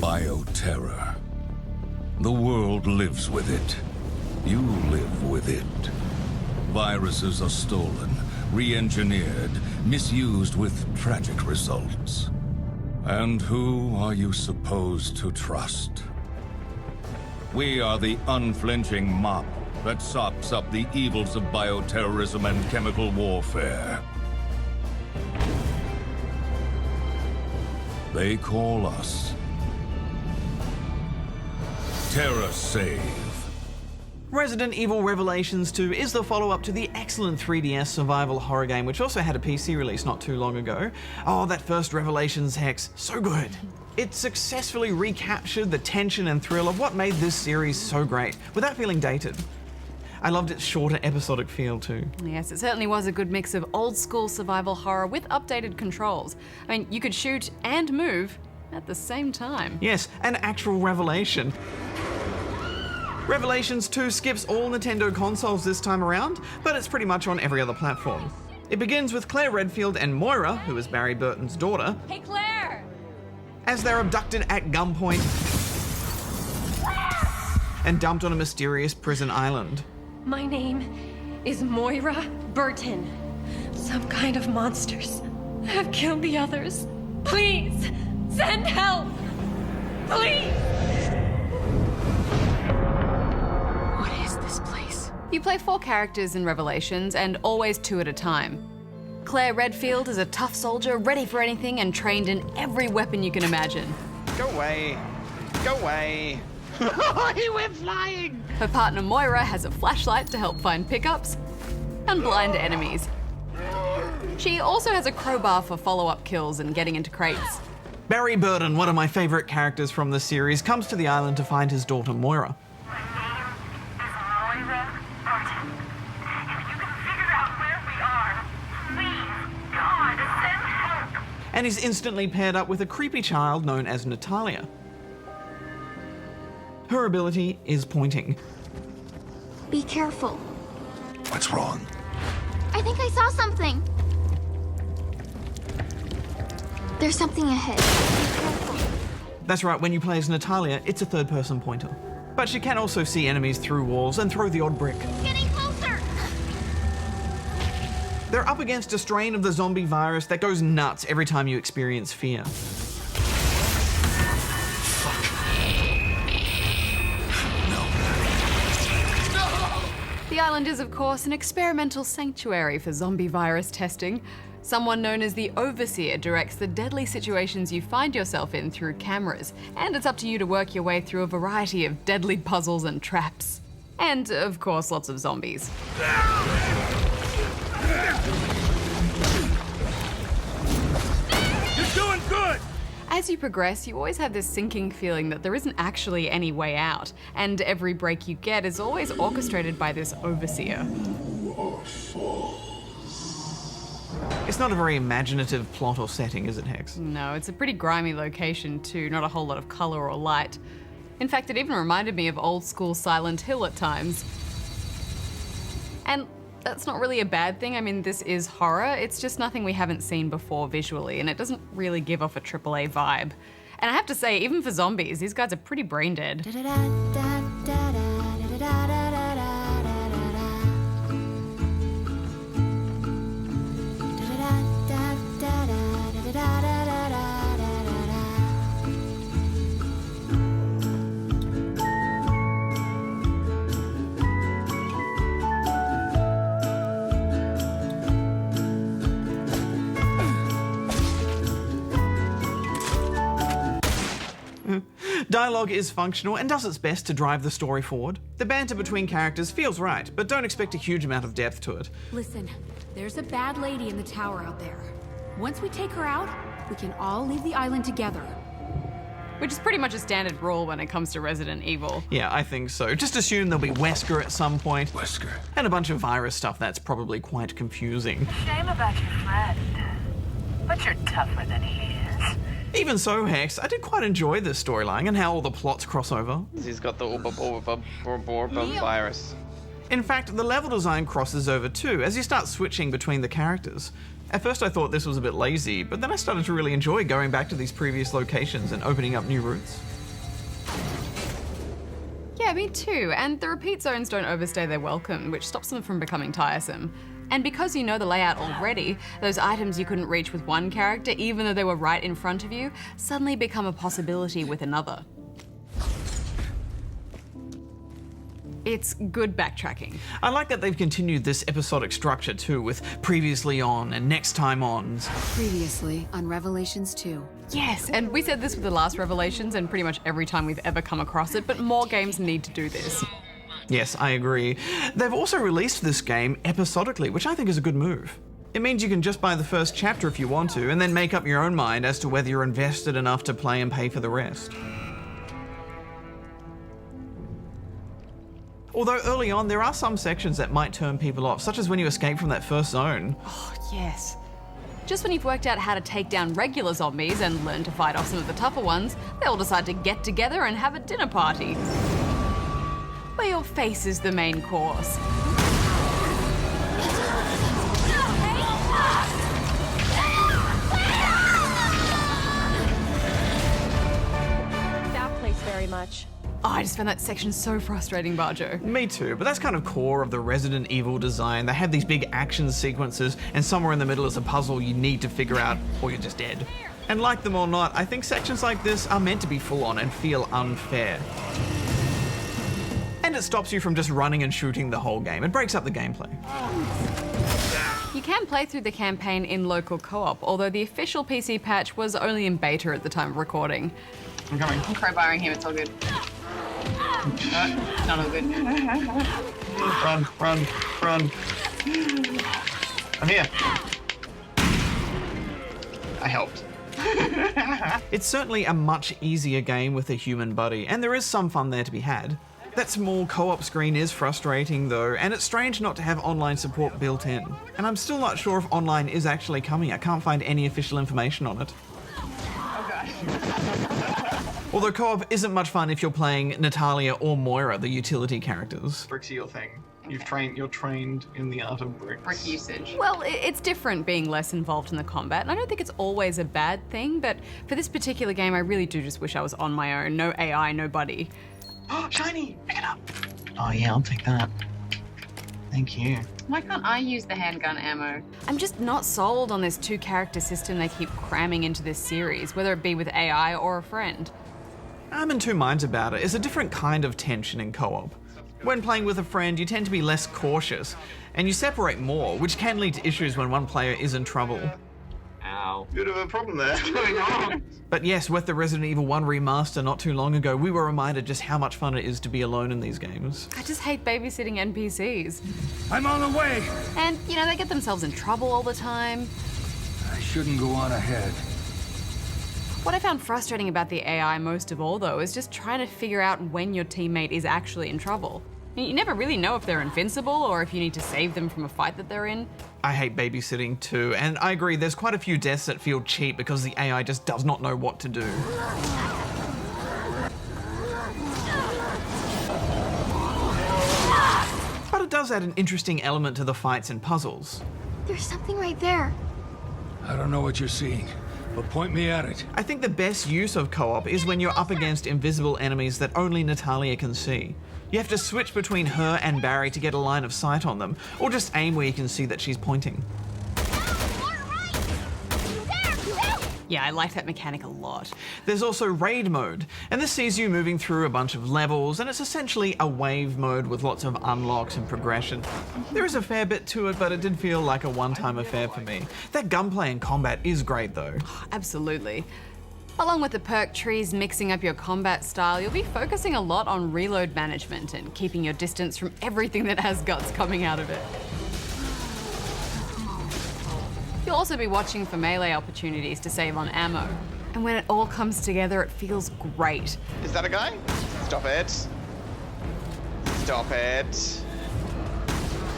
Bioterror. The world lives with it. You live with it. Viruses are stolen, re-engineered, misused with tragic results. And who are you supposed to trust? We are the unflinching mop that sops up the evils of bioterrorism and chemical warfare. They call us TerraSave. Resident Evil Revelations 2 is the follow-up to the excellent 3DS survival horror game, which also had a PC release not too long ago. Oh, that first Revelations, Hex, so good. It successfully recaptured the tension and thrill of what made this series so great, without feeling dated. I loved its shorter episodic feel too. Yes, it certainly was a good mix of old-school survival horror with updated controls. I mean, you could shoot and move at the same time. Yes, an actual revelation. Revelations 2 skips all Nintendo consoles this time around, but it's pretty much on every other platform. It begins with Claire Redfield and Moira, who is Barry Burton's daughter, Hey, Claire! as they're abducted at gunpoint and dumped on a mysterious prison island. My name is Moira Burton. Some kind of monsters have killed the others. Please, send help! Please! What is this place? You play 4 characters in Revelations, and always 2 at a time. Claire Redfield is a tough soldier, ready for anything and trained in every weapon you can imagine. Go away. Go away. He went flying! Her partner Moira has a flashlight to help find pickups and blind enemies. She also has a crowbar for follow-up kills and getting into crates. Barry Burton, one of my favourite characters from the series, comes to the island to find his daughter Moira. My name is Moira Burton. If you can figure out where we are, please, God, send help. And is instantly paired up with a creepy child known as Natalia. Her ability is pointing. Be careful. What's wrong? I think I saw something. There's something ahead. Be careful. That's right, when you play as Natalia, it's a third-person pointer. But she can also see enemies through walls and throw the odd brick. Getting closer! They're up against a strain of the zombie virus that goes nuts every time you experience fear. The island is, of course, an experimental sanctuary for zombie virus testing. Someone known as the Overseer directs the deadly situations you find yourself in through cameras, and it's up to you to work your way through a variety of deadly puzzles and traps. And, of course, lots of zombies. You're doing good! As you progress, you always have this sinking feeling that there isn't actually any way out, and every break you get is always orchestrated by this Overseer. It's not a very imaginative plot or setting, is it, Hex? No, it's a pretty grimy location too, not a whole lot of colour or light. In fact, it even reminded me of old school Silent Hill at times. And that's not really a bad thing. I mean, this is horror. It's just nothing we haven't seen before visually, and it doesn't really give off a AAA vibe. And I have to say, even for zombies, these guys are pretty brain dead. Dialogue is functional and does its best to drive the story forward. The banter between characters feels right, but don't expect a huge amount of depth to it. Listen, there's a bad lady in the tower out there. Once we take her out, we can all leave the island together. Which is pretty much a standard rule when it comes to Resident Evil. Yeah, I think so. Just assume there'll be Wesker at some point. Wesker. And a bunch of virus stuff that's probably quite confusing. Shame about your friend. But you're tougher than he is. Even so, Hex, I did quite enjoy this storyline and how all the plots cross over. He's got the virus. In fact, the level design crosses over too, as you start switching between the characters. At first I thought this was a bit lazy, but then I started to really enjoy going back to these previous locations and opening up new routes. Yeah, me too. And the repeat zones don't overstay their welcome, which stops them from becoming tiresome. And because you know the layout already, those items you couldn't reach with one character, even though they were right in front of you, suddenly become a possibility with another. It's good backtracking. I like that they've continued this episodic structure too, with previously on and next time ons. Previously on Revelations 2. Yes, and we said this with the last Revelations and pretty much every time we've ever come across it, but more games need to do this. Yes, I agree. They've also released this game episodically, which I think is a good move. It means you can just buy the first chapter if you want to, and then make up your own mind as to whether you're invested enough to play and pay for the rest. Although early on, there are some sections that might turn people off, such as when you escape from that first zone. Oh, yes. Just when you've worked out how to take down regular zombies and learn to fight off some of the tougher ones, they all decide to get together and have a dinner party. Where your face is the main course. That place very much. Oh, I just found that section so frustrating, Barjo. Me too, but that's kind of core of the Resident Evil design. They have these big action sequences, and somewhere in the middle is a puzzle you need to figure out, or you're just dead. And like them or not, I think sections like this are meant to be full on and feel unfair. And it stops you from just running and shooting the whole game. It breaks up the gameplay. You can play through the campaign in local co-op, although the official PC patch was only in beta at the time of recording. I'm coming. I'm crowbarring him, it's all good. Not all good. Run. I'm here. I helped. It's certainly a much easier game with a human buddy, and there is some fun there to be had. That small co-op screen is frustrating though, and it's strange not to have online support built in. And I'm still not sure if online is actually coming. I can't find any official information on it. Oh god. Although co-op isn't much fun if you're playing Natalia or Moira, the utility characters. Bricks are your thing. You're trained in the art of bricks. Brick usage. Well, it's different being less involved in the combat, and I don't think it's always a bad thing, but for this particular game, I really do just wish I was on my own. No AI, no buddy. Oh, shiny! Pick it up. Oh yeah, I'll take that. Thank you. Why can't I use the handgun ammo? I'm just not sold on this two-character system they keep cramming into this series, whether it be with AI or a friend. I'm in two minds about it. It's a different kind of tension in co-op. When playing with a friend, you tend to be less cautious, and you separate more, which can lead to issues when one player is in trouble. Ow. Bit of a problem there. What's going on? But yes, with the Resident Evil 1 remaster not too long ago, we were reminded just how much fun it is to be alone in these games. I just hate babysitting NPCs. I'm on the way. And, you know, they get themselves in trouble all the time. I shouldn't go on ahead. What I found frustrating about the AI most of all, though, is just trying to figure out when your teammate is actually in trouble. You never really know if they're invincible or if you need to save them from a fight that they're in. I hate babysitting too, and I agree there's quite a few deaths that feel cheap because the AI just does not know what to do. But it does add an interesting element to the fights and puzzles. There's something right there. I don't know what you're seeing, but point me at it. I think the best use of co-op is when you're up against invisible enemies that only Natalia can see. You have to switch between her and Barry to get a line of sight on them, or just aim where you can see that she's pointing. Yeah, I like that mechanic a lot. There's also raid mode, and this sees you moving through a bunch of levels, and it's essentially a wave mode with lots of unlocks and progression. There is a fair bit to it, but it did feel like a one-time affair for me. That gunplay and combat is great though. Absolutely. Along with the perk trees mixing up your combat style, you'll be focusing a lot on reload management and keeping your distance from everything that has guts coming out of it. You'll also be watching for melee opportunities to save on ammo. And when it all comes together, it feels great. Is that a guy? Stop it. Stop it.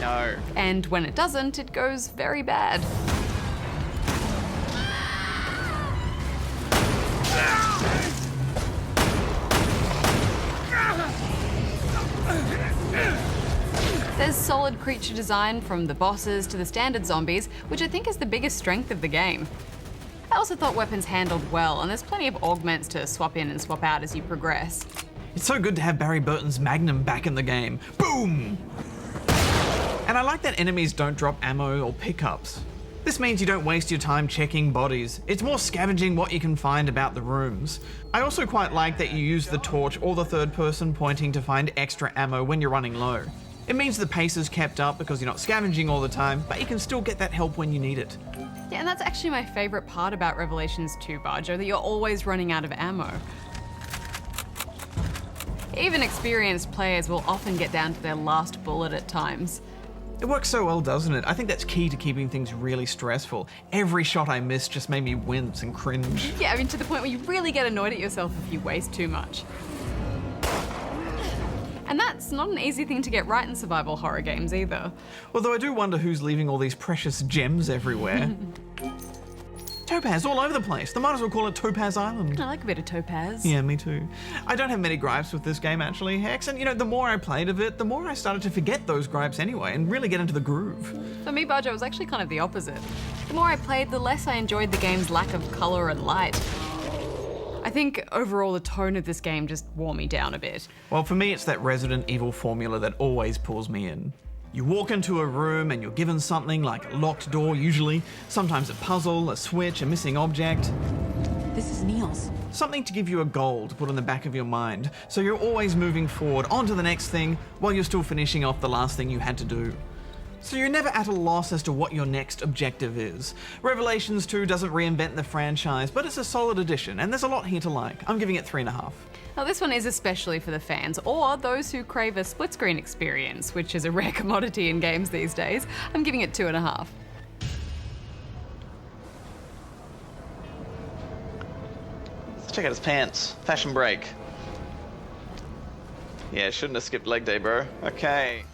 No. And when it doesn't, it goes very bad. There's solid creature design from the bosses to the standard zombies, which I think is the biggest strength of the game. I also thought weapons handled well, and there's plenty of augments to swap in and swap out as you progress. It's so good to have Barry Burton's Magnum back in the game. Boom! And I like that enemies don't drop ammo or pickups. This means you don't waste your time checking bodies. It's more scavenging what you can find about the rooms. I also quite like that you use the torch or the third person pointing to find extra ammo when you're running low. It means the pace is kept up because you're not scavenging all the time, but you can still get that help when you need it. Yeah, and that's actually my favourite part about Revelations 2, Barjo, that you're always running out of ammo. Even experienced players will often get down to their last bullet at times. It works so well, doesn't it? I think that's key to keeping things really stressful. Every shot I missed just made me wince and cringe. Yeah, I mean, to the point where you really get annoyed at yourself if you waste too much. And that's not an easy thing to get right in survival horror games either. Although I do wonder who's leaving all these precious gems everywhere. Topaz all over the place. They might as well call it Topaz Island. I like a bit of topaz. Yeah, me too. I don't have many gripes with this game actually, Hex, and the more I played of it, the more I started to forget those gripes anyway and really get into the groove. For me, Barjo, it was actually kind of the opposite. The more I played, the less I enjoyed the game's lack of colour and light. I think overall the tone of this game just wore me down a bit. Well, for me, it's that Resident Evil formula that always pulls me in. You walk into a room and you're given something like a locked door usually, sometimes a puzzle, a switch, a missing object. This is Niels. Something to give you a goal to put on the back of your mind, so you're always moving forward onto the next thing while you're still finishing off the last thing you had to do. So you're never at a loss as to what your next objective is. Revelations 2 doesn't reinvent the franchise, but it's a solid addition, and there's a lot here to like. I'm giving it 3.5. Now, this one is especially for the fans, or those who crave a split-screen experience, which is a rare commodity in games these days. I'm giving it 2.5. Let's check out his pants. Fashion break. Yeah, shouldn't have skipped leg day, bro. Okay.